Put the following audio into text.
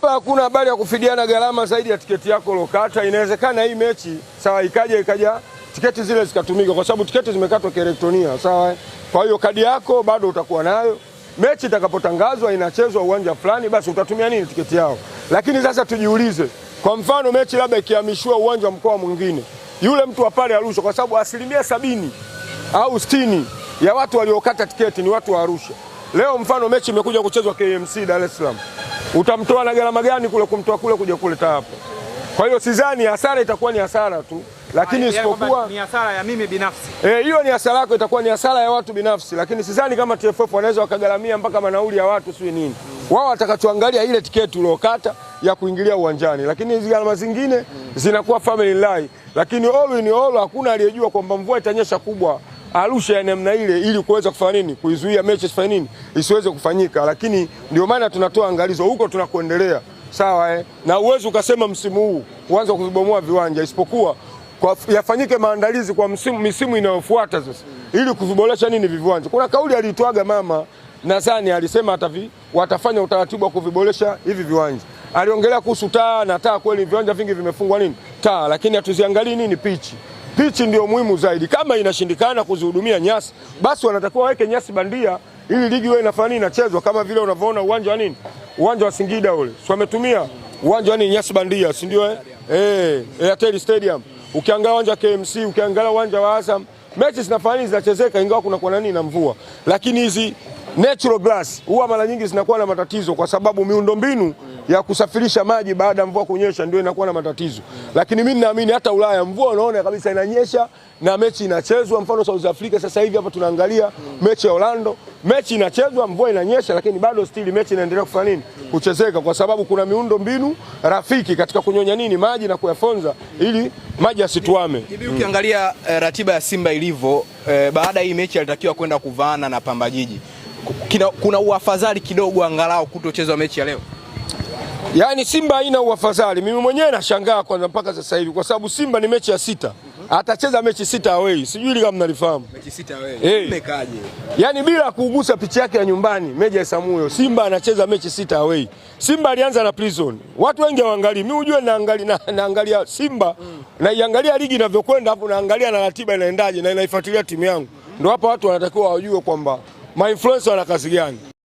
hapa hakuna habari ya kufidiana gharama zaidi ya tiketi yako lokata. Inawezekana hii mechi sawa ikaja tiketi zile zikatumika kwa sababu tiketi zimekatwa kielektronia, sawa. Kwa hiyo kadi yako bado utakuwa nayo. Mechi itakapotangazwa inachezwa uwanja fulani, basi utatumia nini tiketi yao. Lakini sasa tujiulize, kwa mfano mechi labda ikihamishiwa uwanja wa mkoa mwingine, yule mtu wa pale Arusha, kwa sababu 70% au 60% ya watu waliokata tiketi ni watu wa Arusha. Leo mfano mechi imekuja kuchezwa KMC Dar es Salaam, utamtoa na gharama gani kule kumtoa kule kuja kuleta hapa? Kwa hiyo sidhani hasara itakuwa ni hasara tu, lakini isipokuwa ni hasara ya mimi binafsi. Hiyo ni hasara yako, itakuwa ni hasara ya watu binafsi, lakini sidhani kama TFF wanaweza wakagaramia mpaka manauli ya watu sio nini. Wao watakachoangalia ile tiketi uliokata ya kuingilia uwanjani, lakini hizo gharama zingine zinakuwa family life. Lakini all in all hakuna aliyejua kwamba mvua itanyesha kubwa Arusha ya namna ile ili kuweza kufanya nini, kuizuia mechi isifanye nini, isiweze kufanyika. Lakini ndio maana tunatoa angalizo huko tunakoendelea, sawa na uwezo ukasema msimu huu uanze kuvibomoa viwanja, isipokuwa kwa yafanyike maandalizi kwa misimu inayofuata sasa ili kuviboresha nini viwanja. Kuna kauli alitoaga mama nadhani alisema watafanya utaratibu wa kuviboresha hivi viwanja. Aliongelea kuhusu taa na taa, kweli viwanja vingi vimefungwa nini taa, lakini hatuziangalii nini pichi. Pichi ndio muhimu zaidi. Kama inashindikana kuzihudumia nyasi, basi wanatakiwa waweke nyasi bandia ili ligi iwe inafanya inachezwa kama vile unavyoona uwanja wa nini, uwanja wa Singida ule. Sio wametumia uwanja wa nini, nyasi bandia, si ndio Airtel Stadium. Ukiangalia uwanja wa KMC, ukiangalia uwanja wa Azam, mechi zinafanya zinachezeka ingawa kuna kwa nini na mvua. Lakini hizi natural grass huwa mara nyingi zinakuwa na matatizo kwa sababu miundombinu ya kusafirisha maji baada ya mvua kunyesha ndio inakuwa na matatizo. Lakini mimi naamini hata Ulaya mvua unaona kabisa inanyesha na mechi inachezwa. Mfano South Africa sasa hivi hapa tunaangalia mechi ya Orlando, mechi inachezwa, mvua inanyesha, lakini bado still mechi inaendelea kufanya nini, kuchezeka, kwa sababu kuna miundombinu rafiki katika kunyonya nini maji na kuyafonza ili maji asituame. Ukiangalia ratiba ya Simba ilivyo, baada hii mechi alitakiwa kwenda kuvaana na Pamba Jiji. Kuna uafadhali kidogo angalau kutochezwa mechi ya leo. Yaani Simba haina uafadhali. Mimi mwenyewe nashangaa kwanza mpaka sasa hivi kwa sababu Simba ni mechi ya 6. Atacheza mechi 6 away. Sijui kama mnalifahamu. Mechi 6 away. Imekaje? Yaani bila kugusa pichi yake ya nyumbani, Meja Samuyo, Simba anacheza mechi 6 away. Simba alianza na Prison. Watu wengi waangalie. Mimi unajua naangalia Simba na iangalia ligi inavyokwenda hapo, naangalia na ratiba inaendaje na inaifuatilia timu yangu. Ndio hapa watu wanatakiwa wajue kwamba ma influencer wana kazi gani.